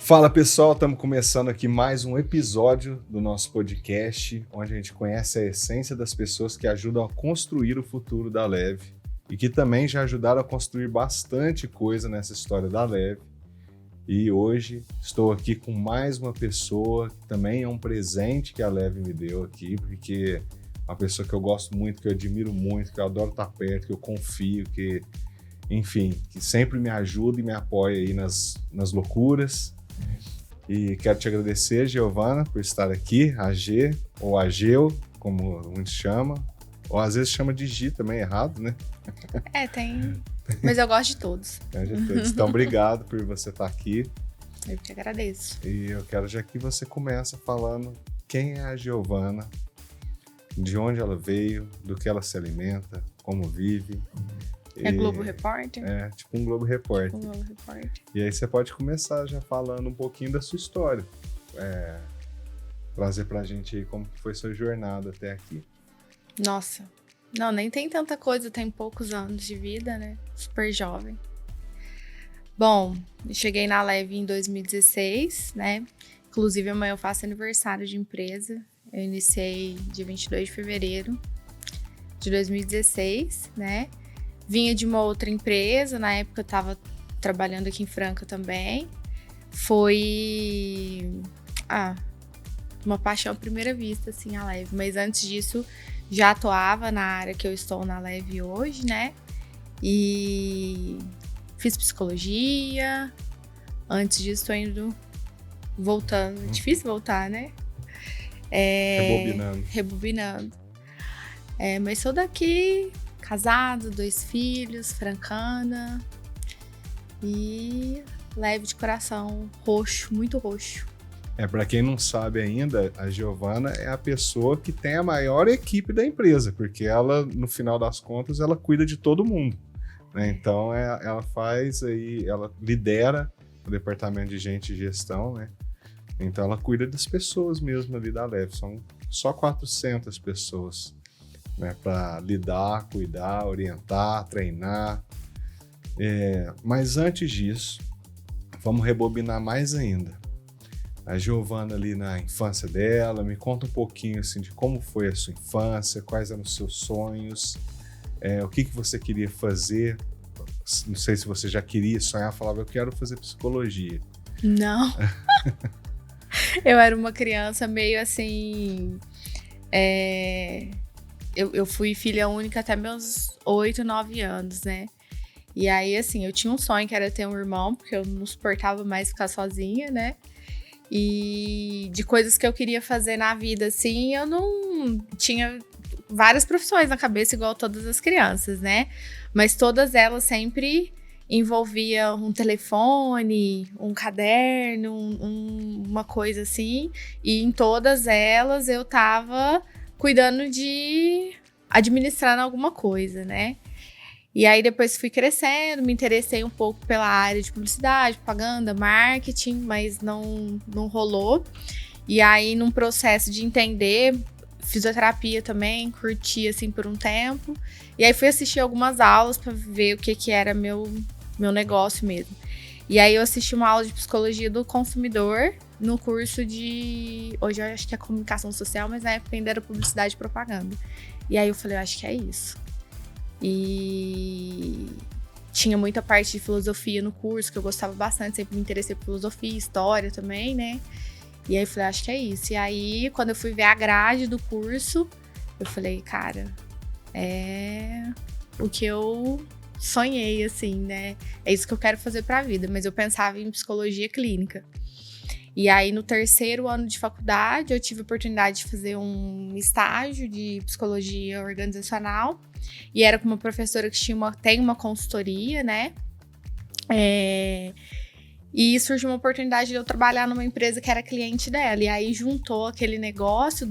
Fala pessoal, estamos começando aqui mais um episódio do nosso podcast, onde a gente conhece a essência das pessoas que ajudam a construir o futuro da Leve e que também já ajudaram a construir bastante coisa nessa história da Leve. E hoje estou aqui com mais uma pessoa que também é um presente que a Leve me deu aqui, porque é uma pessoa que eu gosto muito, que eu admiro muito, que eu adoro estar perto, que eu confio, que, enfim, que sempre me ajuda e me apoia aí nas loucuras. E quero te agradecer, Giovana, por estar aqui, a G, ou Ageu, como muitos chamam, ou às vezes chama de Gi também, errado, né? Tem, mas eu gosto de todos. Então, obrigado por você estar aqui. Eu te agradeço. E eu quero já que você comece falando quem é a Giovana, de onde ela veio, do que ela se alimenta, como vive. É Globo Repórter? É, tipo um Globo Repórter. Tipo um Globo Repórter. E aí você pode começar já falando um pouquinho da sua história. Trazer pra gente aí como que foi sua jornada até aqui. Nossa, não, nem tem tanta coisa, tem poucos anos de vida, né? Super jovem. Bom, cheguei na Leve em 2016, né? Inclusive amanhã eu faço aniversário de empresa. Eu iniciei dia 22 de fevereiro de 2016, né? Vinha de uma outra empresa, na época eu estava trabalhando aqui em Franca também. Foi uma paixão à primeira vista, assim, a Leve. Mas antes disso, já atuava na área que eu estou na Leve hoje, né? E fiz psicologia. Antes disso, estou indo voltando. É difícil voltar, né? Rebobinando. Mas sou daqui... Casado, 2 filhos, francana e leve de coração, roxo, muito roxo. Para quem não sabe ainda, a Giovana é a pessoa que tem a maior equipe da empresa, porque ela, no final das contas, ela cuida de todo mundo, né? Então, ela faz aí, ela lidera o departamento de gente e gestão, né? Então, ela cuida das pessoas mesmo ali da Leve, são só 400 pessoas. Né, para lidar, cuidar, orientar, treinar. Mas antes disso, vamos rebobinar mais ainda. A Giovana ali na infância dela, me conta um pouquinho assim, de como foi a sua infância, quais eram os seus sonhos, o que você queria fazer. Não sei se você já queria sonhar, falava, eu quero fazer psicologia. Não. Eu era uma criança meio assim... Eu fui filha única até meus 8, 9 anos, né? E aí, assim, eu tinha um sonho que era ter um irmão, porque eu não suportava mais ficar sozinha, né? E de coisas que eu queria fazer na vida, assim, eu não tinha várias profissões na cabeça, igual todas as crianças, né? Mas todas elas sempre envolvia um telefone, um caderno, uma coisa assim. E em todas elas eu tava... cuidando de administrar alguma coisa, né? E aí depois fui crescendo, me interessei um pouco pela área de publicidade, propaganda, marketing, mas não rolou. E aí num processo de entender, fisioterapia também, curti assim por um tempo. E aí fui assistir algumas aulas para ver o que era meu negócio mesmo. E aí eu assisti uma aula de psicologia do consumidor no curso de... Hoje eu acho que é comunicação social, mas na época ainda era publicidade e propaganda. E aí eu falei, eu acho que é isso. E tinha muita parte de filosofia no curso, que eu gostava bastante, sempre me interessei por filosofia, história também, né? E aí eu falei, acho que é isso. E aí, quando eu fui ver a grade do curso, eu falei, cara, é o que eu sonhei, assim, né? É isso que eu quero fazer pra vida. Mas eu pensava em psicologia clínica. E aí, no 3º ano de faculdade, eu tive a oportunidade de fazer um estágio de psicologia organizacional. E era com uma professora que tem uma consultoria, né? E surgiu uma oportunidade de eu trabalhar numa empresa que era cliente dela. E aí, juntou aquele negócio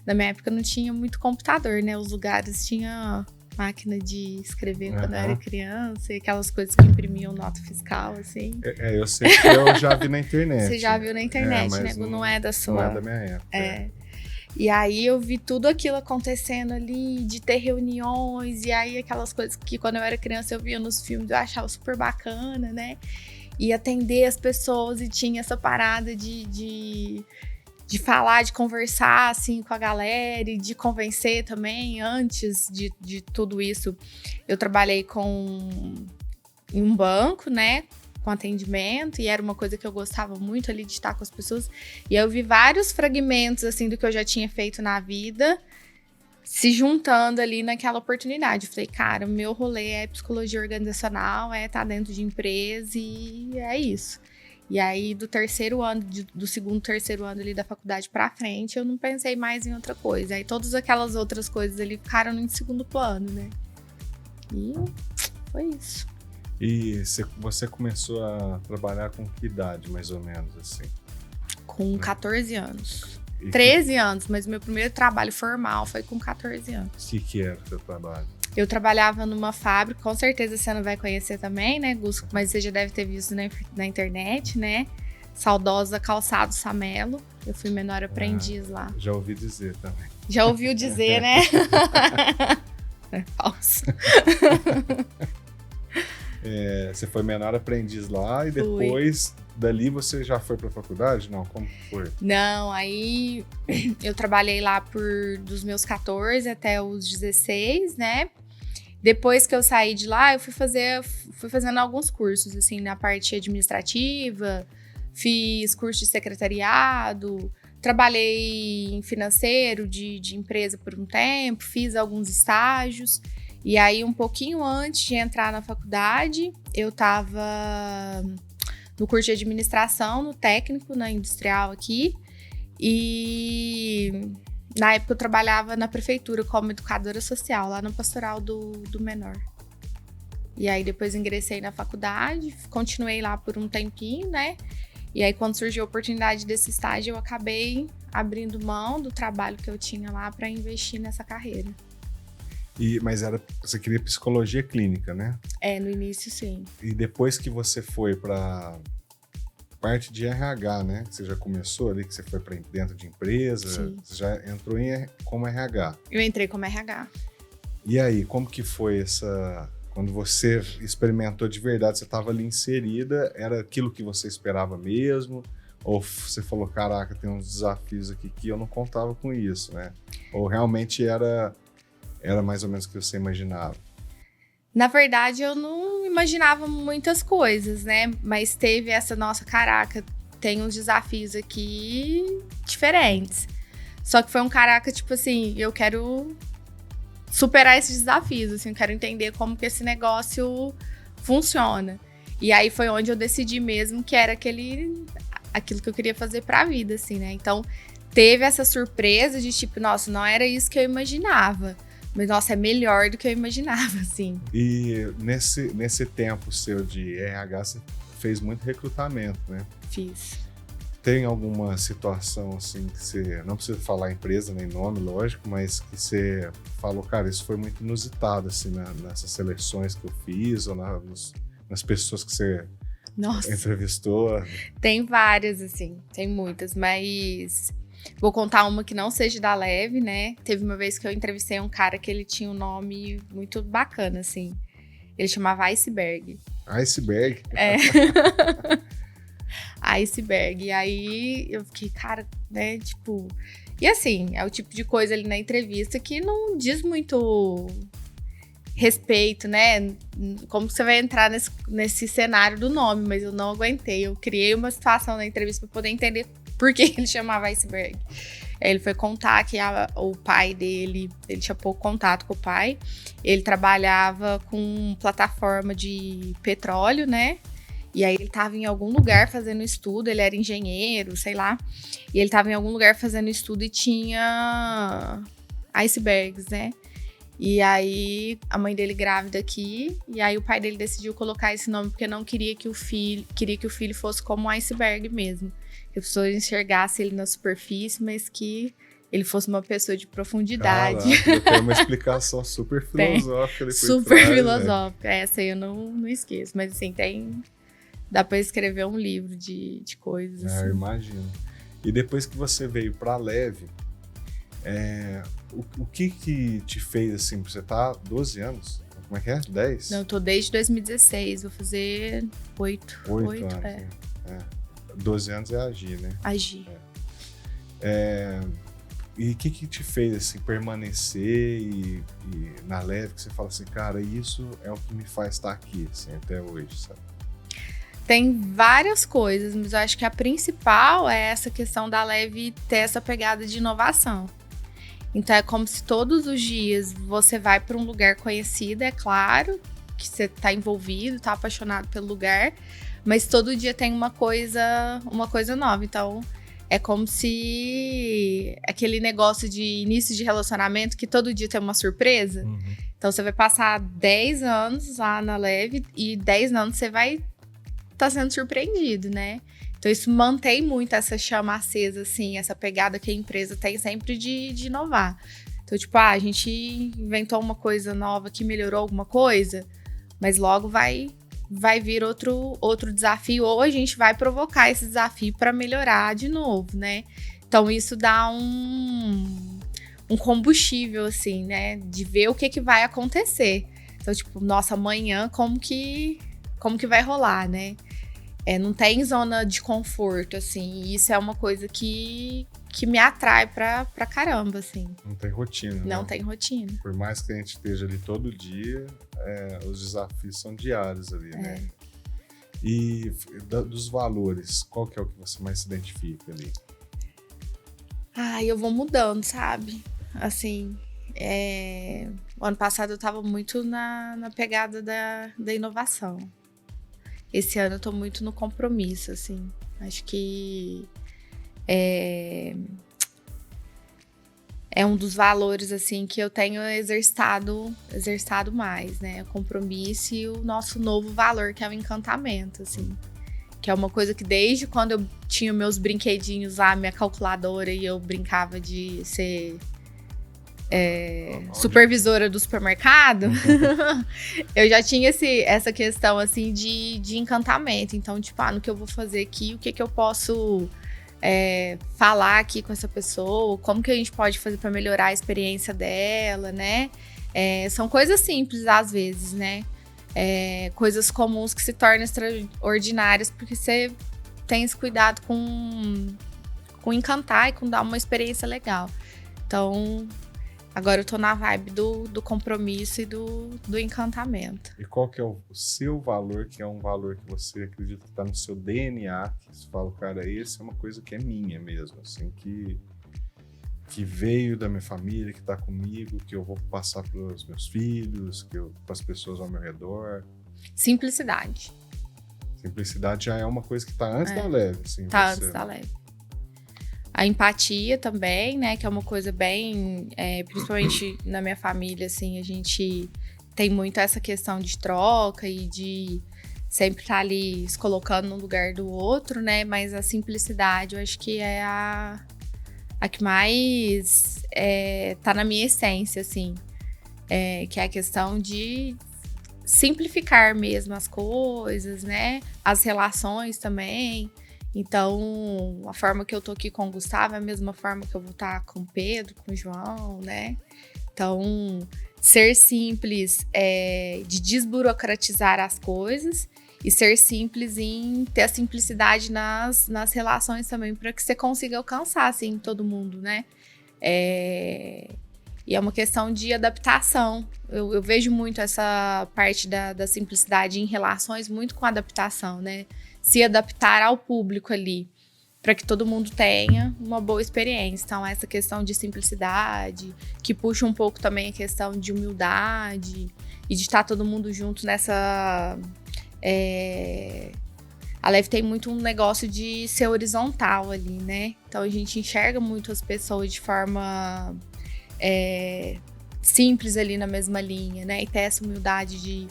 Na minha época, não tinha muito computador, né? Os lugares tinham máquina de escrever quando eu era criança, e aquelas coisas que imprimiam nota fiscal, assim. Eu sei que eu já vi na internet. Você já viu na internet, né? Não é da sua... Não é da minha época. E aí eu vi tudo aquilo acontecendo ali, de ter reuniões, e aí aquelas coisas que quando eu era criança eu via nos filmes, eu achava super bacana, né? e atender as pessoas, e tinha essa parada de falar, de conversar, assim, com a galera e de convencer também. Antes de tudo isso, eu trabalhei em um banco, né, com atendimento, e era uma coisa que eu gostava muito ali de estar com as pessoas. E eu vi vários fragmentos, assim, do que eu já tinha feito na vida se juntando ali naquela oportunidade. Eu falei, cara, o meu rolê é psicologia organizacional, é estar dentro de empresa e é isso. E aí, do segundo, terceiro ano ali da faculdade pra frente, eu não pensei mais em outra coisa. Aí, todas aquelas outras coisas ali ficaram em segundo plano, né? E foi isso. E você começou a trabalhar com que idade, mais ou menos, assim? Com 14 anos. 13 anos, mas meu primeiro trabalho formal foi com 14 anos. O que era o seu trabalho? Eu trabalhava numa fábrica, com certeza você não vai conhecer também, né, Gus? Mas você já deve ter visto na internet, né? Saudosa Calçado Samelo. Eu fui menor aprendiz lá. Já ouvi dizer também. Já ouviu dizer, né? É falso. Você foi menor aprendiz lá e depois dali você já foi pra faculdade? Não, como foi? Não, aí eu trabalhei lá dos meus 14 até os 16, né? Depois que eu saí de lá, eu fui fazendo alguns cursos, assim, na parte administrativa, fiz curso de secretariado, trabalhei em financeiro de empresa por um tempo, fiz alguns estágios. E aí, um pouquinho antes de entrar na faculdade, eu tava no curso de administração, no técnico, na industrial aqui. E na época eu trabalhava na prefeitura como educadora social, lá no pastoral do menor. E aí depois ingressei na faculdade, continuei lá por um tempinho, né? E aí quando surgiu a oportunidade desse estágio, eu acabei abrindo mão do trabalho que eu tinha lá para investir nessa carreira. Mas você queria psicologia clínica, né? No início sim. E depois que você foi para parte de RH, né? Você já começou ali, que você foi para dentro de empresa, sim. Você já entrou como RH. Eu entrei como RH. E aí, como que foi quando você experimentou de verdade, você estava ali inserida, era aquilo que você esperava mesmo? Ou você falou, caraca, tem uns desafios aqui que eu não contava com isso, né? Ou realmente era mais ou menos o que você imaginava? Na verdade, eu não imaginava muitas coisas, né? Mas teve nossa, caraca, tem uns desafios aqui diferentes. Só que foi um caraca, tipo assim, eu quero superar esses desafios, assim, eu quero entender como que esse negócio funciona. E aí foi onde eu decidi mesmo que era aquilo que eu queria fazer pra vida, assim, né? Então, teve essa surpresa de tipo, nossa, não era isso que eu imaginava. Mas, nossa, é melhor do que eu imaginava, assim. E nesse tempo seu de RH, você fez muito recrutamento, né? Fiz. Tem alguma situação, assim, que você... Não precisa falar empresa nem nome, lógico, mas que você falou, cara, isso foi muito inusitado, assim, nessas seleções que eu fiz, ou nas pessoas que você entrevistou? Tem várias, assim, tem muitas, mas... Vou contar uma que não seja da Leve, né? Teve uma vez que eu entrevistei um cara que ele tinha um nome muito bacana, assim. Ele chamava Iceberg. Iceberg? Iceberg. E aí eu fiquei, cara, né? Tipo... E assim, é o tipo de coisa ali na entrevista que não diz muito respeito, né? Como você vai entrar nesse cenário do nome, mas eu não aguentei. Eu criei uma situação na entrevista para poder entender por que ele chamava Iceberg. Ele foi contar que o pai dele, ele tinha pouco contato com o pai, ele trabalhava com plataforma de petróleo, né? E aí ele estava em algum lugar fazendo estudo, ele era engenheiro, sei lá, e ele estava em algum lugar fazendo estudo e tinha icebergs, né? E aí a mãe dele grávida aqui, e aí o pai dele decidiu colocar esse nome porque não queria que o filho fosse como um iceberg mesmo. Que as pessoas enxergassem ele na superfície, mas que ele fosse uma pessoa de profundidade. Caraca, tem uma explicação super filosófica. Ali super filosófica. Né? Essa aí eu não esqueço. Mas assim, dá pra escrever um livro de coisas. Assim. Eu imagino. E depois que você veio pra Leve, o que te fez assim, você tá há 12 anos? Como é que é? 10? Não, eu tô desde 2016, vou fazer 8. 8 anos. É. 12 anos é agir, né? Agir. E o que te fez assim, permanecer e na Leve, que você fala assim, cara, isso é o que me faz estar aqui, assim, até hoje, sabe? Tem várias coisas, mas eu acho que a principal é essa questão da Leve ter essa pegada de inovação. Então é como se todos os dias você vai para um lugar conhecido, é claro, que você está envolvido, está apaixonado pelo lugar, mas todo dia tem uma coisa nova. Então é como se aquele negócio de início de relacionamento que todo dia tem uma surpresa. Uhum. Então você vai passar 10 anos lá na Leve e 10 anos você vai estar sendo surpreendido, né? Então isso mantém muito essa chama acesa, assim, essa pegada que a empresa tem sempre de inovar. Então, tipo, a gente inventou uma coisa nova que melhorou alguma coisa, mas logo vai vir outro desafio, ou a gente vai provocar esse desafio para melhorar de novo, né? Então isso dá um combustível, assim, né? De ver o que vai acontecer. Então, tipo, nossa, amanhã como que vai rolar, né? Não tem zona de conforto, assim. E isso é uma coisa que me atrai pra caramba, assim. Não tem rotina, Não tem rotina. Por mais que a gente esteja ali todo dia, os desafios são diários ali, né? E dos valores, qual que é o que você mais se identifica ali? Eu vou mudando, sabe? Assim, o ano passado eu tava muito na pegada da inovação. Esse ano eu tô muito no compromisso, assim. Acho que é um dos valores, assim, que eu tenho exercitado mais, né? O compromisso e o nosso novo valor, que é o encantamento, assim. Que é uma coisa que desde quando eu tinha meus brinquedinhos lá, minha calculadora, e eu brincava de ser supervisora do supermercado, eu já tinha essa questão, assim, de encantamento. Então, tipo, no que eu vou fazer aqui, o que eu posso falar aqui com essa pessoa, como que a gente pode fazer para melhorar a experiência dela, né? São coisas simples, às vezes, né? Coisas comuns que se tornam extraordinárias, porque você tem esse cuidado com encantar e com dar uma experiência legal. Então, agora eu tô na vibe do compromisso e do encantamento. E qual que é o seu valor, que é um valor que você acredita que tá no seu DNA, que você fala, cara, esse é uma coisa que é minha mesmo, assim, que veio da minha família, que tá comigo, que eu vou passar pros meus filhos, pras pessoas ao meu redor? Simplicidade. Simplicidade já é uma coisa que tá antes da Leve, assim. Tá antes da Leve. A empatia também, né? Que é uma coisa bem... principalmente na minha família, assim, a gente tem muito essa questão de troca e de sempre estar ali se colocando no lugar do outro, né? Mas a simplicidade, eu acho que é a que mais tá na minha essência, assim. Que é a questão de simplificar mesmo as coisas, né? As relações também. Então, a forma que eu tô aqui com o Gustavo é a mesma forma que eu vou estar com o Pedro, com o João, né? Então, ser simples de desburocratizar as coisas e ser simples em ter a simplicidade nas relações também, para que você consiga alcançar, assim, todo mundo, né? E é uma questão de adaptação. Eu vejo muito essa parte da simplicidade em relações muito com adaptação, né? Se adaptar ao público ali, para que todo mundo tenha uma boa experiência. Então, essa questão de simplicidade, que puxa um pouco também a questão de humildade e de estar todo mundo junto nessa... A Leve tem muito um negócio de ser horizontal ali, né? Então, a gente enxerga muito as pessoas de forma simples ali na mesma linha, né? E ter essa humildade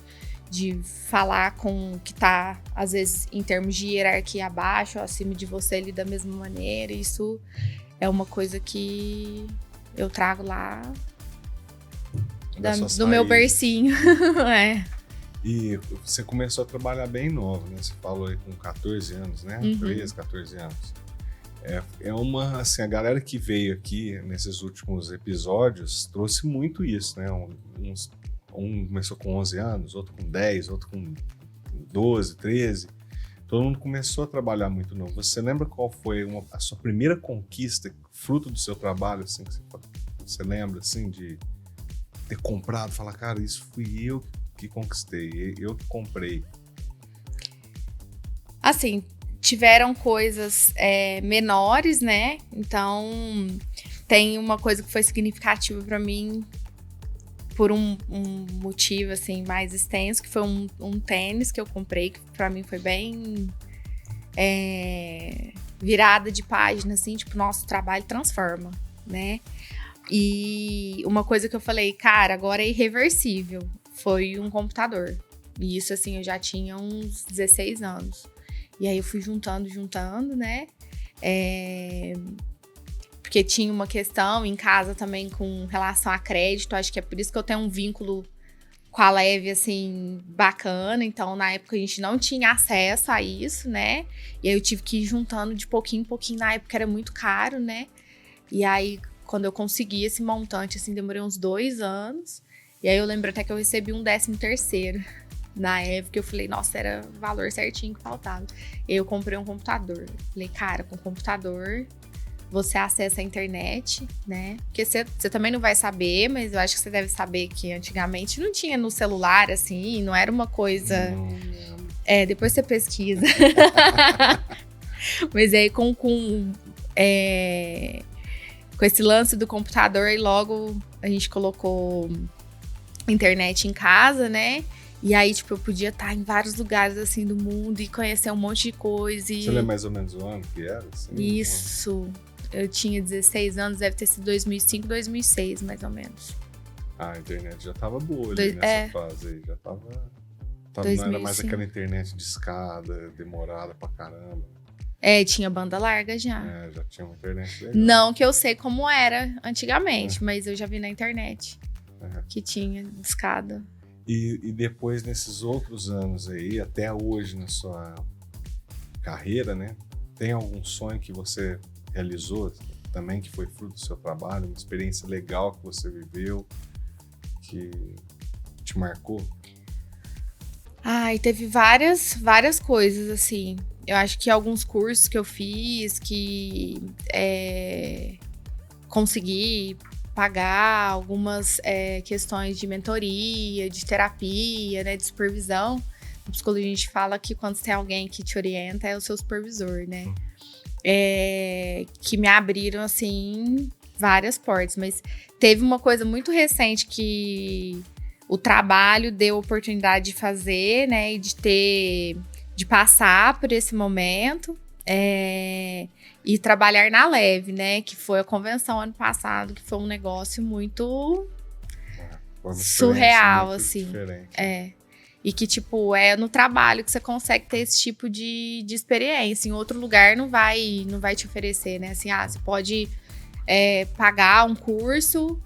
de falar com o que tá, às vezes, em termos de hierarquia abaixo ou acima de você ali da mesma maneira. Isso é uma coisa que eu trago lá do meu bercinho. E você começou a trabalhar bem nova, né? Você falou aí com 14 anos, né? 13, 14 anos. Assim, a galera que veio aqui nesses últimos episódios trouxe muito isso, né? Um começou com 11 anos, outro com 10, outro com 12, 13. Todo mundo começou a trabalhar muito novo. Você lembra qual foi a sua primeira conquista, fruto do seu trabalho, assim, que você lembra, assim, de ter comprado, falar, cara, isso fui eu que conquistei, eu que comprei? Assim, tiveram coisas menores, né? Então, tem uma coisa que foi significativa para mim por um motivo, assim, mais extenso, que foi um tênis que eu comprei, que pra mim foi bem virada de página, assim, tipo, nosso trabalho transforma, né? E uma coisa que eu falei, cara, agora é irreversível, foi um computador. E isso, assim, eu já tinha uns 16 anos. E aí eu fui juntando, né? Porque tinha uma questão em casa também com relação a crédito. Acho que é por isso que eu tenho um vínculo com a Leve, assim, bacana. Então, na época, a gente não tinha acesso a isso, né? E aí eu tive que ir juntando de pouquinho em pouquinho. Na época era muito caro, né? E aí, quando eu consegui esse montante, assim, demorei uns 2 anos. E aí eu lembro até que eu recebi um 13º. Na época, eu falei, nossa, era o valor certinho que faltava. E aí eu comprei um computador. Falei, cara, com computador você acessa a internet, né? Porque você também não vai saber, mas eu acho que você deve saber que antigamente não tinha no celular, assim, não era uma coisa... depois você pesquisa. Mas aí com esse lance do computador, aí logo a gente colocou internet em casa, né? E aí, tipo, eu podia estar em vários lugares, assim, do mundo e conhecer um monte de coisa. Você lembra mais ou menos o ano que era? Assim, isso. Eu tinha 16 anos, deve ter sido 2005, 2006, mais ou menos. A internet já tava boa ali nessa fase aí. Já tava não era mais aquela internet de escada, demorada pra caramba. Tinha banda larga já. Já tinha uma internet legal. Não que eu sei como era antigamente, mas eu já vi na internet que tinha de escada. E depois, nesses outros anos aí, até hoje na sua carreira, né? Tem algum sonho que você realizou também, que foi fruto do seu trabalho, uma experiência legal que você viveu, que te marcou? Ai, teve várias coisas, assim. Eu acho que alguns cursos que eu fiz, que consegui pagar, algumas questões de mentoria, de terapia, né, de supervisão. Na psicologia a gente fala que quando você tem alguém que te orienta, é o seu supervisor, né? Que me abriram, assim, várias portas. Mas teve uma coisa muito recente que o trabalho deu oportunidade de fazer, né? E de passar por esse momento. E trabalhar na Leve, né? Que foi a convenção ano passado, que foi um negócio muito surreal, muito assim. Diferente. E que, tipo, é no trabalho que você consegue ter esse tipo de experiência. Em outro lugar não vai te oferecer, né? Assim, você pode pagar um curso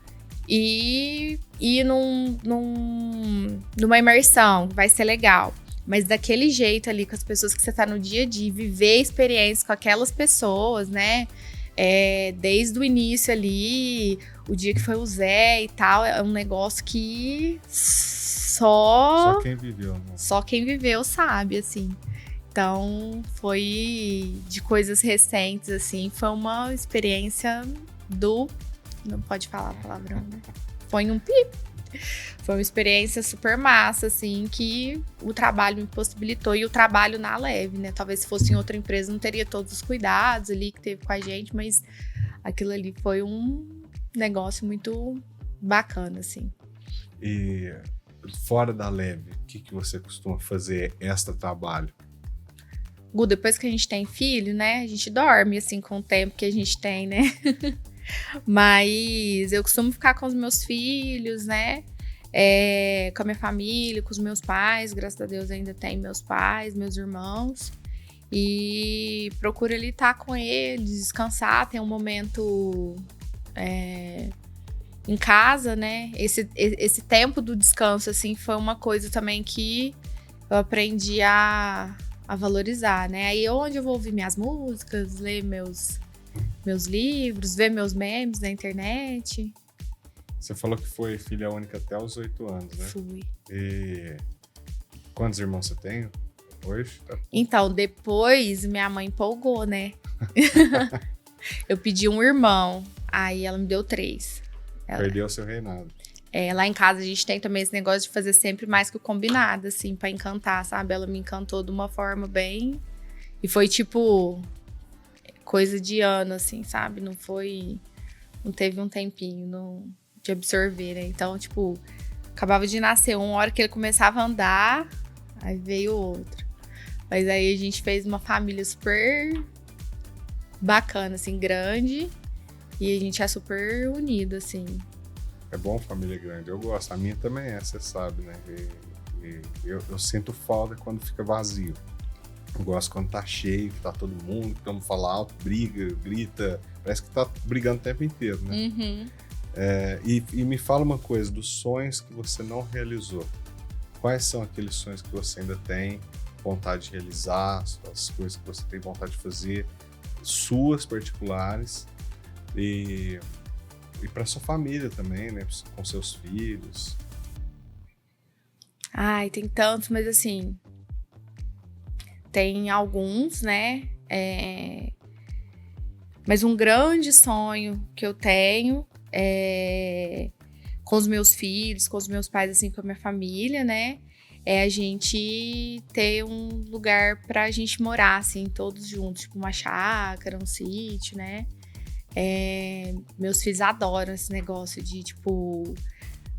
e ir numa imersão, vai ser legal. Mas daquele jeito ali, com as pessoas que você tá no dia a dia, viver experiências com aquelas pessoas, né? Desde o início ali, o dia que foi o Zé e tal, é um negócio que só quem viveu, né? Só quem viveu sabe, assim. Então, foi de coisas recentes, assim, foi uma experiência não pode falar palavrão, né? Põe um pi. Foi uma experiência super massa, assim, que o trabalho me possibilitou. E o trabalho na Leve, né? Talvez se fosse em outra empresa não teria todos os cuidados ali que teve com a gente, mas aquilo ali foi um negócio muito bacana, assim. E fora da Leve, o que você costuma fazer extra trabalho? Gu, depois que a gente tem filho, né? A gente dorme, assim, com o tempo que a gente tem, né? Mas eu costumo ficar com os meus filhos, né? Com a minha família, com os meus pais. Graças a Deus ainda tenho meus pais, meus irmãos. E procuro ali estar com eles, descansar, ter um momento em casa, né? Esse tempo do descanso, assim, foi uma coisa também que eu aprendi a valorizar, né? Aí onde eu vou ouvir minhas músicas, ler meus livros, ver meus memes na internet. Você falou que foi filha única até os 8 anos, né? Fui. E quantos irmãos você tem hoje? Então, depois minha mãe empolgou, né? Eu pedi um irmão, aí ela me deu 3. Perdeu o seu reinado. Lá em casa a gente tem também esse negócio de fazer sempre mais que o combinado, assim, pra encantar, sabe? Ela me encantou de uma forma bem... E foi, tipo, coisa de ano, assim, sabe? Não teve um tempinho de absorver, né? Então, tipo, acabava de nascer uma hora que ele começava a andar, aí veio outro. Mas aí a gente fez uma família super bacana, assim, grande. E a gente é super unido, assim. É bom família grande, eu gosto. A minha também é, você sabe, né? E eu sinto falta quando fica vazio. Eu gosto quando tá cheio, que tá todo mundo, que todo mundo fala alto, briga, grita. Parece que tá brigando o tempo inteiro, né? Uhum. E me fala uma coisa, dos sonhos que você não realizou. Quais são aqueles sonhos que você ainda tem vontade de realizar, as coisas que você tem vontade de fazer, suas particulares, e para sua família também, né? Com seus filhos. Ai, tem tantos, mas assim... Tem alguns, né? Mas um grande sonho que eu tenho com os meus filhos, com os meus pais, assim, com a minha família, né? É a gente ter um lugar pra gente morar, assim, todos juntos. Tipo, uma chácara, um sítio, né? Meus filhos adoram esse negócio de, tipo,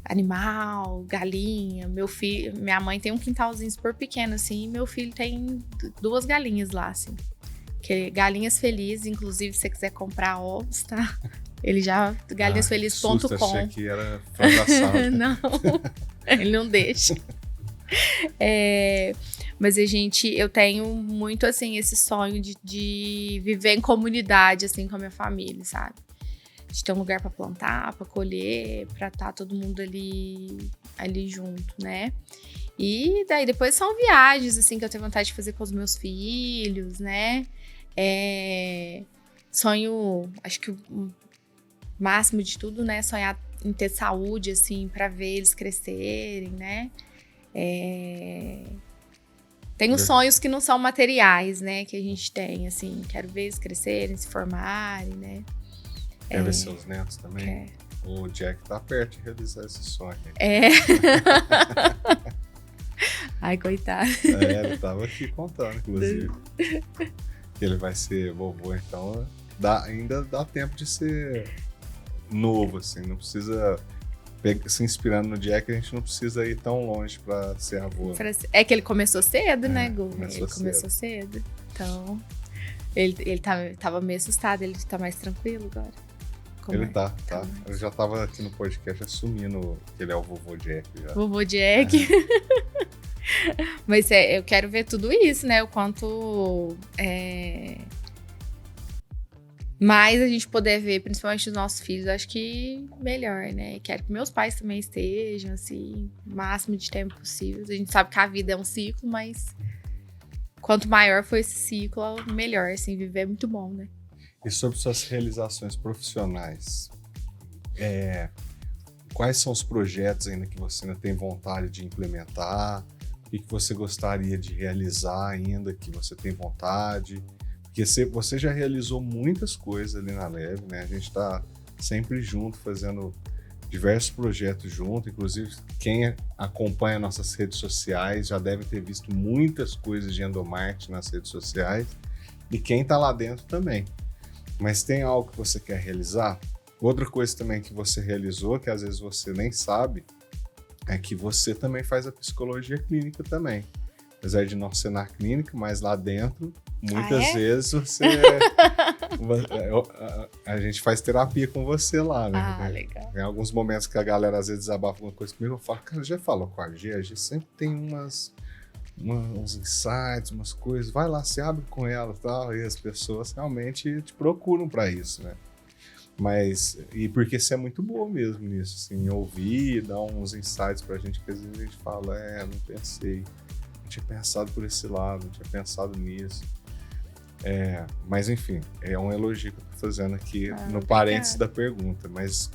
animal, galinha. Minha mãe tem um quintalzinho super pequeno, assim, e meu filho tem 2 galinhas lá, assim. Galinhas Felizes, inclusive, se você quiser comprar ovos, tá? Ele já... galinhasfelizes.com. Achei que era frango. Não, ele não deixa. Mas eu tenho muito, assim, esse sonho de viver em comunidade, assim, com a minha família, sabe? De ter um lugar pra plantar, pra colher, pra estar todo mundo ali junto, né? E daí depois são viagens, assim, que eu tenho vontade de fazer com os meus filhos, né? Sonho, acho que o máximo de tudo, né? Sonhar em ter saúde, assim, pra ver eles crescerem, né? Tenho sonhos que não são materiais, né? Que a gente tem, assim. Quero ver eles crescerem, se formarem, né? Quer ver seus netos também? Quer. O Jack tá perto de realizar esse sonho. Ai, coitado. Ele tava aqui contando, inclusive. Que ele vai ser vovô, então ainda dá tempo de ser novo, assim. Não precisa... Se inspirando no Jack, a gente não precisa ir tão longe pra ser avô. É que ele começou cedo, né, Gu? Começou cedo. Então, ele tava meio assustado, ele tá mais tranquilo agora. Ele tá. Eu já tava aqui no podcast assumindo que ele é o vovô Jack. Já. Vovô Jack. Mas eu quero ver tudo isso, né? O quanto mais a gente poder ver, principalmente os nossos filhos, acho que melhor, né? Quero que meus pais também estejam, assim, o máximo de tempo possível. A gente sabe que a vida é um ciclo, mas quanto maior for esse ciclo, melhor, assim, viver é muito bom, né? E sobre suas realizações profissionais, quais são os projetos ainda que você ainda tem vontade de implementar? O que você gostaria de realizar ainda, que você tem vontade? Porque você já realizou muitas coisas ali na Leve, né? A gente está sempre junto, fazendo diversos projetos junto. Inclusive, quem acompanha nossas redes sociais já deve ter visto muitas coisas de endomarketing nas redes sociais. E quem está lá dentro também. Mas tem algo que você quer realizar? Outra coisa também que você realizou, que às vezes você nem sabe, é que você também faz a psicologia clínica também. Apesar de não ser na clínica, mas lá dentro, muitas vezes você... a gente faz terapia com você lá, né? Legal. Tem alguns momentos que a galera às vezes desabafa alguma coisa comigo, eu falo, cara, já falou com a G sempre tem uns insights, umas coisas, vai lá, se abre com ela e tal, e as pessoas realmente te procuram para isso, né? Mas, e porque você é muito boa mesmo nisso, assim, ouvir, dar uns insights pra gente, que às vezes a gente fala, não pensei, não tinha pensado por esse lado, não tinha pensado nisso. Mas enfim, é um elogio que eu tô fazendo aqui no parênteses da pergunta, mas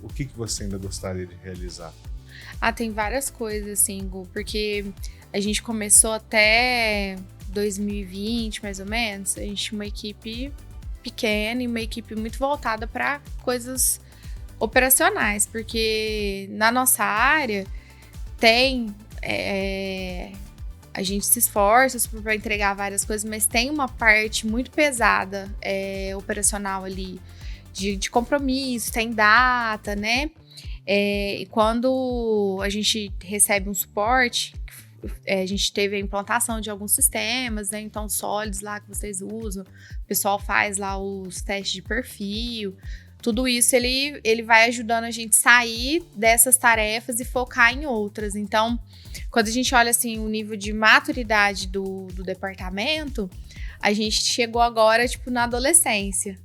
o que você ainda gostaria de realizar? Tem várias coisas, assim, Gu, porque a gente começou até 2020, mais ou menos, a gente tinha uma equipe pequena e uma equipe muito voltada para coisas operacionais, porque na nossa área tem... a gente se esforça para entregar várias coisas, mas tem uma parte muito pesada operacional ali, de compromisso, tem data, né? E quando a gente recebe um suporte, a gente teve a implantação de alguns sistemas, né? Então, sólidos lá que vocês usam, o pessoal faz lá os testes de perfil, tudo isso ele vai ajudando a gente sair dessas tarefas e focar em outras. Então, quando a gente olha assim o nível de maturidade do departamento, a gente chegou agora tipo na adolescência,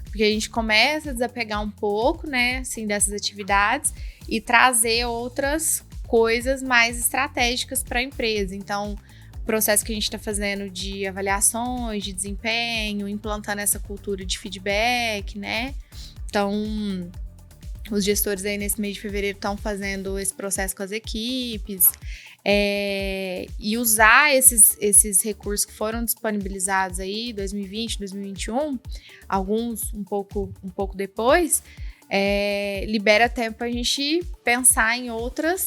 porque a gente começa a desapegar um pouco, né, assim, dessas atividades e trazer outras coisas mais estratégicas para a empresa. Então, o processo que a gente está fazendo de avaliações, de desempenho, implantando essa cultura de feedback, né? Então, os gestores aí nesse mês de fevereiro estão fazendo esse processo com as equipes e usar esses recursos que foram disponibilizados aí 2020, 2021, alguns um pouco depois, libera tempo para a gente pensar em outras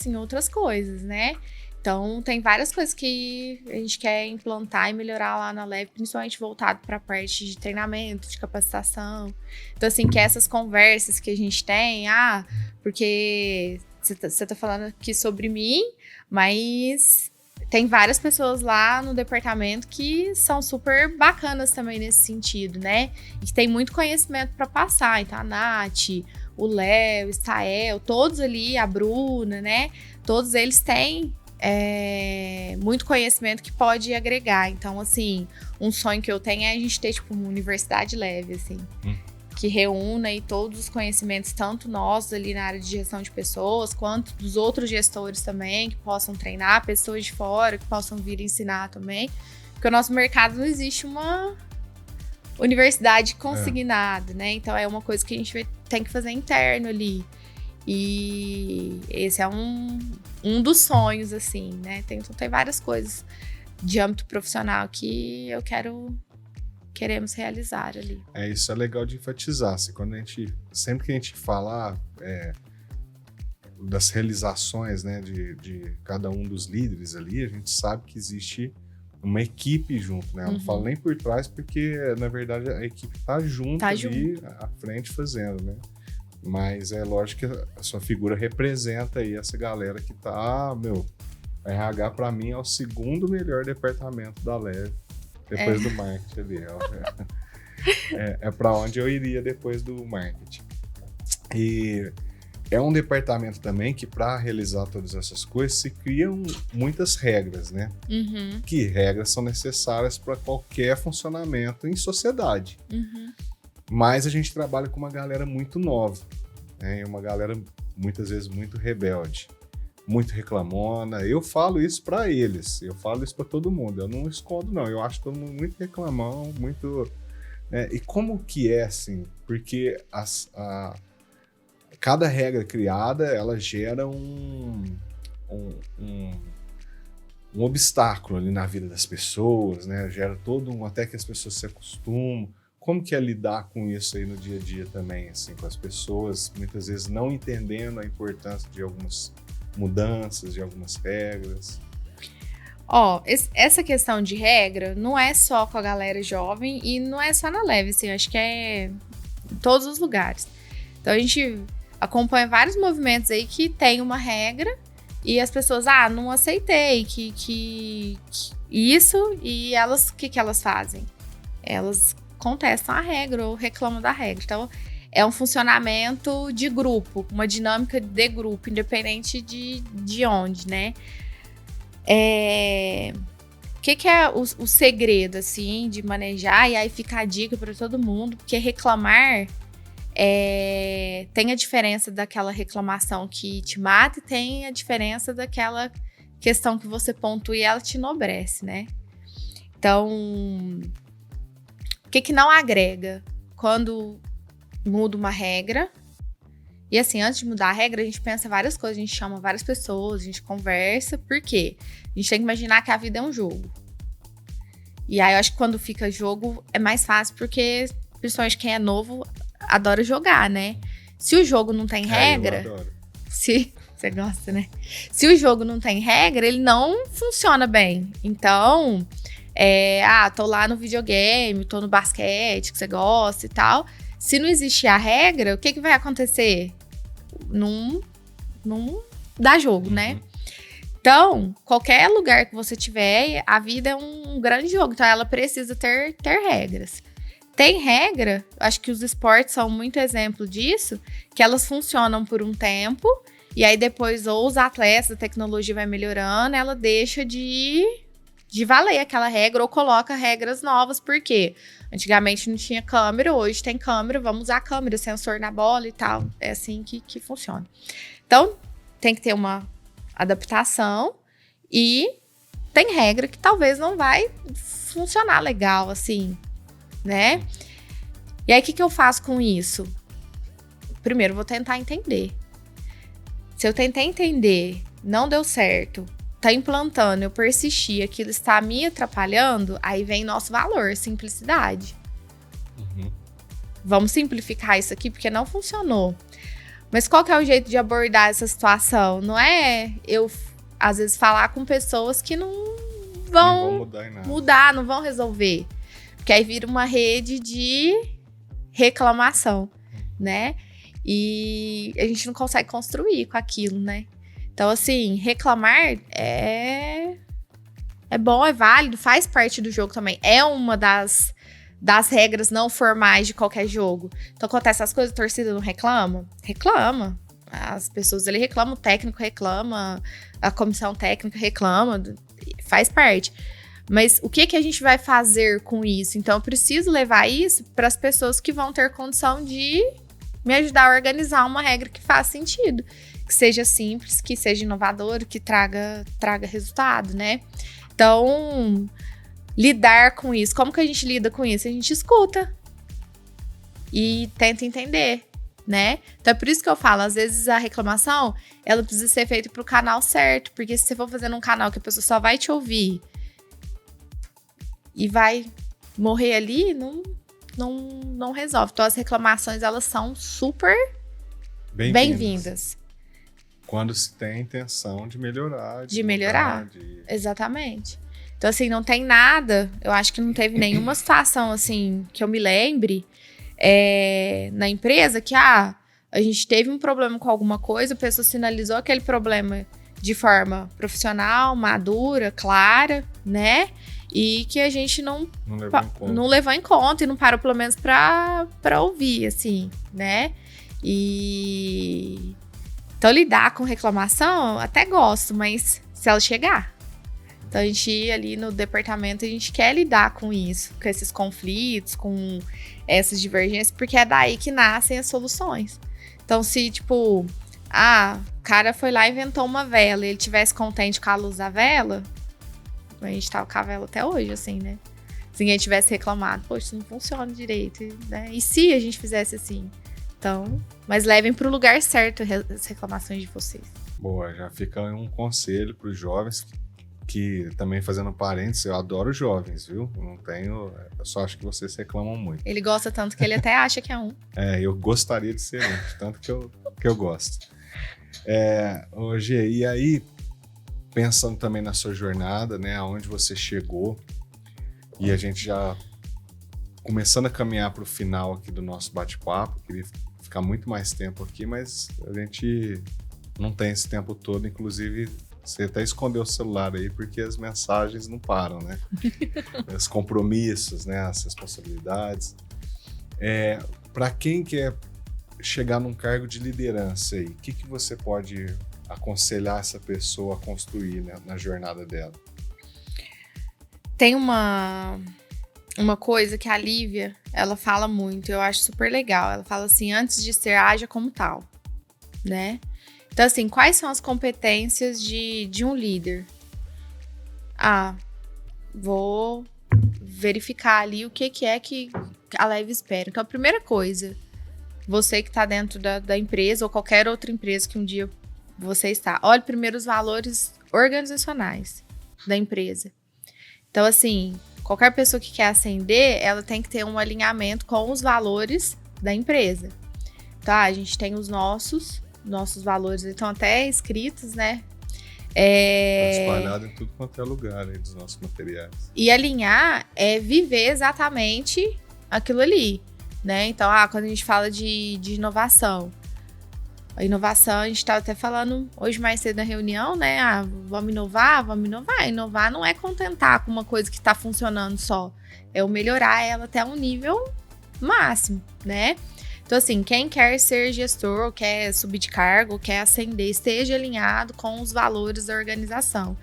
coisas, né? Então, tem várias coisas que a gente quer implantar e melhorar lá na Leve, principalmente voltado para a parte de treinamento, de capacitação. Então, assim, que essas conversas que a gente tem, porque você tá falando aqui sobre mim, mas tem várias pessoas lá no departamento que são super bacanas também nesse sentido, né? E que tem muito conhecimento para passar. Então, a Nath, o Léo, o Estael, todos ali, a Bruna, né? Todos eles têm muito conhecimento que pode agregar. Então, assim, um sonho que eu tenho é a gente ter, tipo, uma universidade leve, assim, que reúna aí todos os conhecimentos, tanto nossos ali na área de gestão de pessoas, quanto dos outros gestores também, que possam treinar pessoas de fora, que possam vir ensinar também. Porque o nosso mercado não existe uma universidade consignada, né? Então, é uma coisa que a gente tem que fazer interno ali. E esse é um dos sonhos, assim, né? Tem várias coisas de âmbito profissional que queremos realizar ali. Isso é legal de enfatizar. Assim, sempre que a gente fala das realizações, né, de cada um dos líderes ali, a gente sabe que existe uma equipe junto, né? Eu não falo nem por trás, porque, na verdade, a equipe tá junto ali à frente fazendo, né? Mas é lógico que a sua figura representa aí essa galera que tá, a RH para mim é o segundo melhor departamento da Leve, depois do marketing ali. É para onde eu iria depois do marketing. E é um departamento também que, para realizar todas essas coisas, se criam muitas regras, né? Que regras são necessárias para qualquer funcionamento em sociedade. Mas a gente trabalha com uma galera muito nova, né? Uma galera muitas vezes muito rebelde, muito reclamona. Eu falo isso para eles, eu falo isso para todo mundo, eu não escondo não, eu acho todo mundo muito reclamão, muito... E como que é assim? Porque cada regra criada, ela gera um obstáculo ali na vida das pessoas, né? Gera até que as pessoas se acostumam. Como que é lidar com isso aí no dia a dia também, assim, com as pessoas muitas vezes não entendendo a importância de algumas mudanças, de algumas regras? Essa questão de regra não é só com a galera jovem e não é só na Leve, assim, acho que é em todos os lugares. Então a gente acompanha vários movimentos aí que tem uma regra e as pessoas, não aceitei que isso, e elas, o que elas fazem? Elas contestam a regra ou reclamam da regra. Então, é um funcionamento de grupo, uma dinâmica de grupo, independente de onde, né? O que é o segredo, assim, de manejar? E aí fica a dica para todo mundo, porque reclamar tem a diferença daquela reclamação que te mata e tem a diferença daquela questão que você pontua e ela te enobrece, né? Então, o que não agrega? Quando muda uma regra E assim, antes de mudar a regra, a gente pensa várias coisas, a gente chama várias pessoas, a gente conversa. Por quê? A gente tem que imaginar que a vida é um jogo. E aí eu acho que quando fica jogo é mais fácil, porque principalmente quem é novo adora jogar, né? Se o jogo não tem regra... Eu adoro. Se você gosta, né? Se o jogo não tem regra, ele não funciona bem. Então, tô lá no videogame, tô no basquete, que você gosta e tal. Se não existir a regra, o que vai acontecer? Não dá jogo, né? Então, qualquer lugar que você tiver, a vida é um grande jogo. Então, ela precisa ter regras. Tem regra, acho que os esportes são muito exemplo disso, que elas funcionam por um tempo, e aí depois ou os atletas, a tecnologia vai melhorando, ela deixa de valer aquela regra ou coloca regras novas, porque antigamente não tinha câmera, hoje tem câmera, vamos usar a câmera, sensor na bola e tal. É assim que funciona. Então, tem que ter uma adaptação e tem regra que talvez não vai funcionar legal, assim, né? E aí, o que eu faço com isso? Primeiro, vou tentar entender. Se eu tentar entender, não deu certo, tá implantando, eu persisti, aquilo está me atrapalhando, aí vem nosso valor, simplicidade. Vamos simplificar isso aqui, porque não funcionou. Mas qual que é o jeito de abordar essa situação? Não é eu, às vezes, falar com pessoas que não vão mudar, não vão resolver. Porque aí vira uma rede de reclamação, né? E a gente não consegue construir com aquilo, né? Então, assim, reclamar é bom, é válido, faz parte do jogo também. É uma das regras não formais de qualquer jogo. Então, acontece essas coisas, a torcida não reclama? Reclama. As pessoas ali reclamam, o técnico reclama, a comissão técnica reclama, faz parte. Mas o que a gente vai fazer com isso? Então, eu preciso levar isso para as pessoas que vão ter condição de me ajudar a organizar uma regra que faça sentido. Que seja simples, que seja inovador, que traga resultado, né? Então, lidar com isso. Como que a gente lida com isso? A gente escuta e tenta entender, né? Então, é por isso que eu falo, às vezes a reclamação, ela precisa ser feita pro canal certo, porque se você for fazendo um canal que a pessoa só vai te ouvir e vai morrer ali, não resolve. Então, as reclamações, elas são super bem-vindas. Quando se tem a intenção de melhorar. De melhorar, exatamente. Então, assim, não tem nada, eu acho que não teve nenhuma situação, assim, que eu me lembre na empresa que, a gente teve um problema com alguma coisa, a pessoa sinalizou aquele problema de forma profissional, madura, clara, né? E que a gente não levou em conta e não parou, pelo menos, pra ouvir, assim, né? Então, lidar com reclamação, até gosto, mas se ela chegar. Então, a gente ali no departamento, a gente quer lidar com isso, com esses conflitos, com essas divergências, porque é daí que nascem as soluções. Então, se, tipo, o cara foi lá e inventou uma vela e ele tivesse contente com a luz da vela, a gente tava com a vela até hoje, assim, né? Se ninguém tivesse reclamado, poxa, isso não funciona direito, né? E se a gente fizesse assim? Então, mas levem para o lugar certo as reclamações de vocês. Boa, já fica um conselho para os jovens, que também fazendo parênteses, eu adoro jovens, viu? Eu só acho que vocês reclamam muito. Ele gosta tanto que ele até acha que é um. Eu gostaria de ser um, tanto que eu gosto. Hoje, e aí, pensando também na sua jornada, né, aonde você chegou, e a gente já começando a caminhar para o final aqui do nosso bate-papo, queria ficar muito mais tempo aqui, mas a gente não tem esse tempo todo, inclusive você até escondeu o celular aí, porque as mensagens não param, né? Os compromissos, né, as responsabilidades. Para quem quer chegar num cargo de liderança aí, o que você pode aconselhar essa pessoa a construir, né, na jornada dela? Tem uma coisa que a Lívia, ela fala muito, eu acho super legal. Ela fala assim, antes de ser, haja como tal, né? Então, assim, quais são as competências de um líder? Vou verificar ali o que é que a Lívia espera. Então, a primeira coisa, você que está dentro da empresa ou qualquer outra empresa que um dia você está. Olhe primeiro os valores organizacionais da empresa. Então, assim, qualquer pessoa que quer ascender, ela tem que ter um alinhamento com os valores da empresa. Tá, a gente tem os nossos valores, estão até escritos, né? Espalhado em tudo quanto é lugar aí dos nossos materiais. E alinhar é viver exatamente aquilo ali, né? Então, quando a gente fala de inovação, a inovação, a gente estava até falando hoje mais cedo na reunião, né? Vamos inovar, vamos inovar. Inovar não é contentar com uma coisa que está funcionando só, é o melhorar ela até um nível máximo, né? Então, assim, quem quer ser gestor, ou quer subir de cargo, ou quer ascender, esteja alinhado com os valores da organização.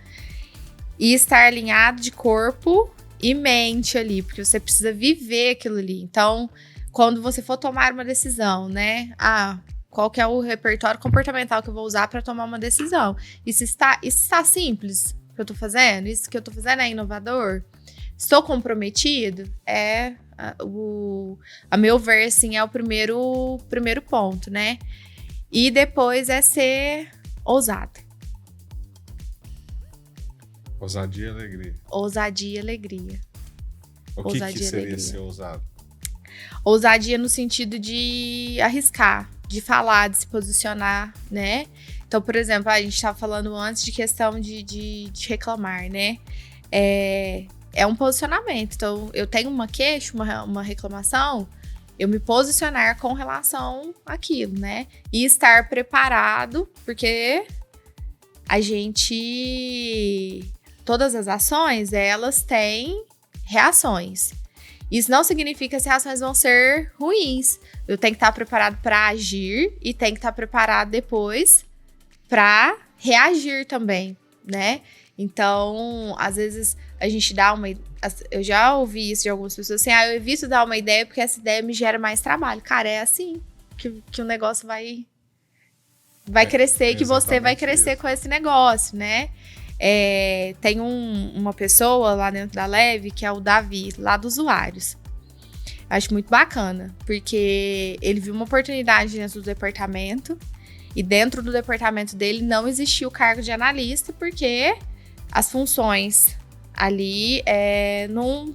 E estar alinhado de corpo e mente ali, porque você precisa viver aquilo ali. Então, quando você for tomar uma decisão, né? Qual que é o repertório comportamental que eu vou usar para tomar uma decisão? Isso está simples que eu estou fazendo? Isso que eu estou fazendo é inovador? Estou comprometido? A meu ver, assim, é o primeiro ponto, né? E depois é ser ousado. Ousadia e alegria. Ousadia e alegria. O que seria alegria. Ser ousado? Ousadia no sentido de arriscar, de falar, de se posicionar, né? Então, por exemplo, a gente estava falando antes de questão de reclamar, né? É um posicionamento. Então, eu tenho uma queixa, uma reclamação, eu me posicionar com relação àquilo, né? E estar preparado, porque todas as ações, elas têm reações. Isso não significa que as reações vão ser ruins. Eu tenho que estar preparado para agir e tenho que estar preparado depois para reagir também, né? Então, às vezes, a gente dá eu já ouvi isso de algumas pessoas, assim, eu evito dar uma ideia porque essa ideia me gera mais trabalho. Cara, é assim que o negócio vai crescer e que você vai crescer com esse negócio, né? Tem uma pessoa lá dentro da Leve, que é o Davi, lá dos usuários. Acho muito bacana, porque ele viu uma oportunidade dentro do departamento e dentro do departamento dele não existia o cargo de analista, porque as funções ali não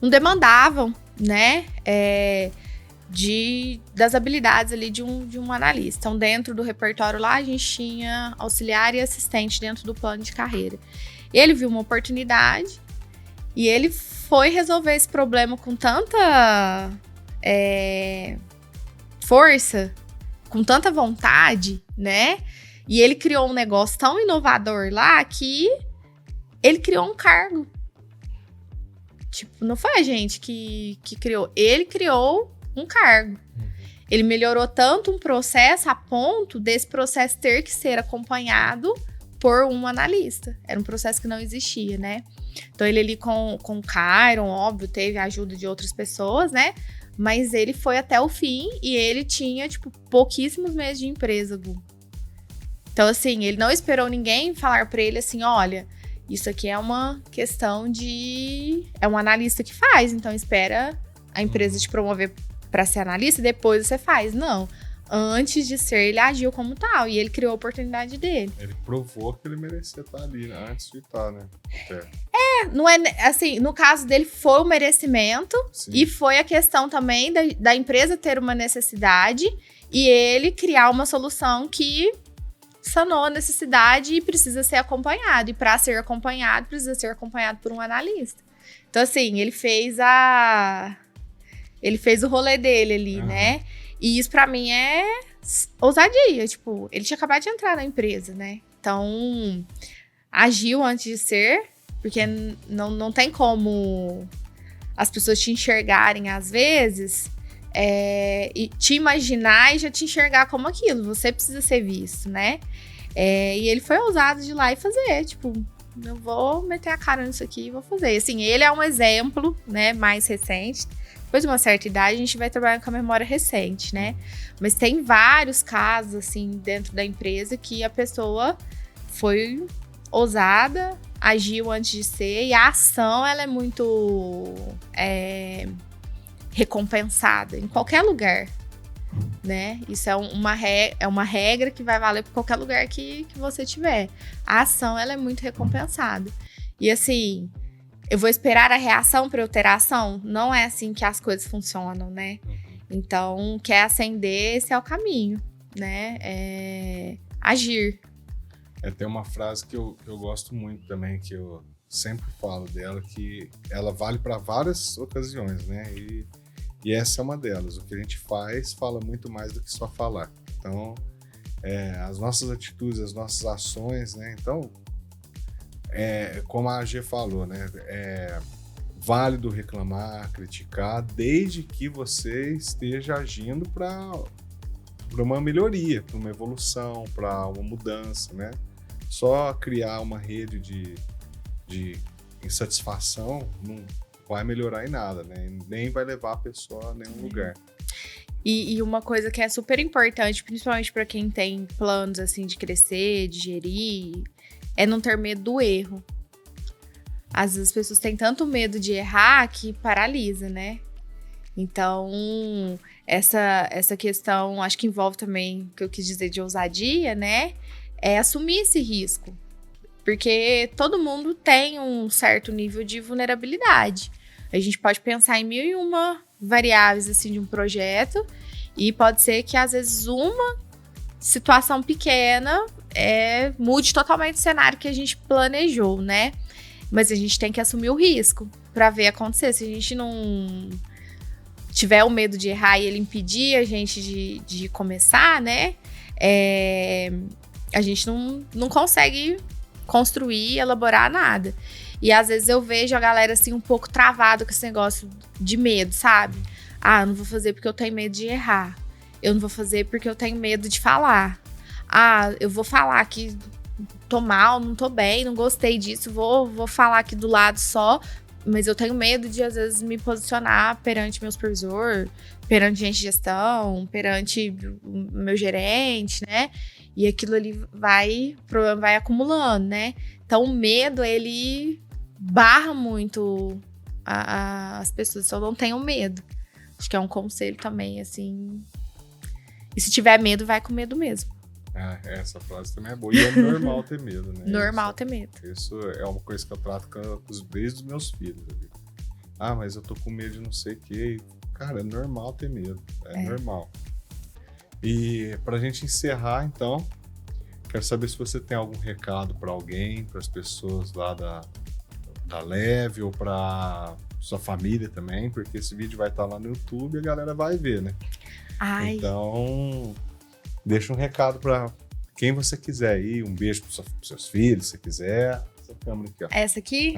demandavam, né, das habilidades ali de um analista. Então, dentro do repertório lá, a gente tinha auxiliar e assistente dentro do plano de carreira. Ele viu uma oportunidade e ele foi resolver esse problema com tanta força, com tanta vontade, né? E ele criou um negócio tão inovador lá que ele criou um cargo. Tipo, não foi a gente que criou. Ele criou um cargo. Ele melhorou tanto um processo a ponto desse processo ter que ser acompanhado por um analista. Era um processo que não existia, né? Então, ele ali com o Cairon, óbvio, teve a ajuda de outras pessoas, né? Mas ele foi até o fim e ele tinha, tipo, pouquíssimos meses de empresa, Gu. Então, assim, ele não esperou ninguém falar pra ele assim, olha, isso aqui é uma questão é um analista que faz, então espera a empresa te promover para ser analista e depois você faz. Não. Antes de ser, ele agiu como tal e ele criou a oportunidade dele. Ele provou que ele merecia estar ali, né? Antes de estar, né? Não é assim, no caso dele foi o merecimento. Sim. E foi a questão também da empresa ter uma necessidade e ele criar uma solução que sanou a necessidade e precisa ser acompanhado. E para ser acompanhado, precisa ser acompanhado por um analista. Então, assim, ele fez o rolê dele ali, né? E isso pra mim é ousadia. Tipo, ele tinha acabado de entrar na empresa, né? Então, agiu antes de ser, porque não tem como as pessoas te enxergarem às vezes e te imaginar e já te enxergar como aquilo. Você precisa ser visto, né? E ele foi ousado de ir lá e fazer, tipo, eu vou meter a cara nisso aqui e vou fazer. Assim, ele é um exemplo, né, mais recente. Depois de uma certa idade, a gente vai trabalhar com a memória recente, né? Mas tem vários casos, assim, dentro da empresa que a pessoa foi ousada, agiu antes de ser, e a ação, ela é muito recompensada em qualquer lugar, né? Isso é uma regra que vai valer para qualquer lugar que você tiver. A ação, ela é muito recompensada. E assim, eu vou esperar a reação para eu ter a ação? Não é assim que as coisas funcionam, né? Então, quer ascender, esse é o caminho, né? Agir. Tem uma frase que eu gosto muito também, que eu sempre falo dela, que ela vale para várias ocasiões, né? E essa é uma delas. O que a gente faz fala muito mais do que só falar. Então, as nossas atitudes, as nossas ações, né? Então, como a AG falou, né? Válido reclamar, criticar, desde que você esteja agindo para uma melhoria, para uma evolução, para uma mudança, né? Só criar uma rede de insatisfação não vai melhorar em nada, né? Nem vai levar a pessoa a nenhum lugar. E uma coisa que é super importante, principalmente para quem tem planos assim de crescer, de gerir, é não ter medo do erro. Às vezes as pessoas têm tanto medo de errar que paralisa, né? Então, essa questão, acho que envolve também o que eu quis dizer de ousadia, né? É assumir esse risco. Porque todo mundo tem um certo nível de vulnerabilidade. A gente pode pensar em 1001 variáveis assim, de um projeto e pode ser que, às vezes, uma situação pequena mude totalmente o cenário que a gente planejou, né? Mas a gente tem que assumir o risco para ver acontecer. Se a gente não tiver o medo de errar e ele impedir a gente de começar, né? A gente não consegue construir, elaborar nada. E às vezes eu vejo a galera assim um pouco travada com esse negócio de medo, sabe? Eu não vou fazer porque eu tenho medo de errar. Eu não vou fazer porque eu tenho medo de falar. Eu vou falar que tô mal, não tô bem, não gostei disso, vou falar aqui do lado só, mas eu tenho medo de, às vezes, me posicionar perante meu supervisor, perante gente de gestão, perante o meu gerente, né? E aquilo ali vai acumulando, né? Então, o medo, ele barra muito as pessoas, então não tenham medo. Acho que é um conselho também, assim. E se tiver medo, vai com medo mesmo. Essa frase também é boa. E é normal ter medo, né? Normal ter medo. Isso é uma coisa que eu trato desde os meus filhos. Mas eu tô com medo de não sei o quê. Cara, é normal ter medo. É normal. E pra gente encerrar, então, quero saber se você tem algum recado para alguém, para as pessoas lá da Leve ou para sua família também, porque esse vídeo vai estar lá no YouTube e a galera vai ver, né? Então, deixa um recado para quem você quiser aí, um beijo para seus filhos, se quiser. Essa câmera aqui, ó. Essa aqui?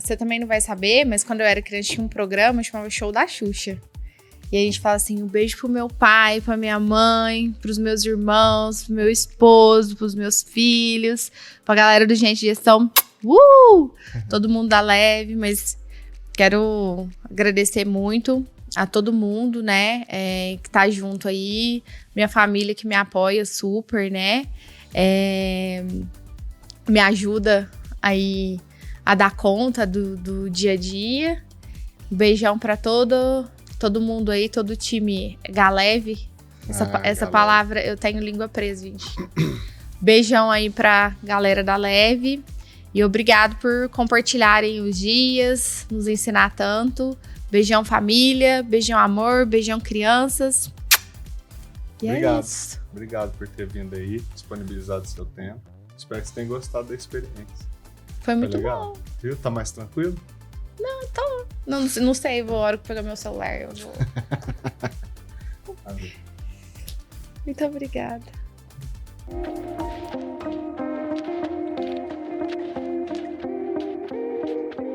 Você também não vai saber, mas quando eu era criança tinha um programa chamado Show da Xuxa. E a gente fala assim, um beijo pro meu pai, pra minha mãe, pros meus irmãos, pro meu esposo, pros meus filhos, pra galera do Gente de Gestão. Todo mundo da Leve, mas quero agradecer muito a todo mundo, né, que tá junto aí, minha família que me apoia super, né, me ajuda aí a dar conta do dia a dia. Um beijão pra todo mundo aí, todo o time Galeve. Essa palavra eu tenho língua presa, gente. Beijão aí pra galera da Leve. E obrigado por compartilharem os dias, nos ensinar tanto. Beijão família, beijão amor, beijão crianças. E obrigado. É isso. Obrigado por ter vindo aí, disponibilizado seu tempo. Espero que você tenha gostado da experiência. Foi muito legal. Bom. Viu? Tá mais tranquilo? Não sei, vou a hora que pegar meu celular. Eu vou. Muito obrigada.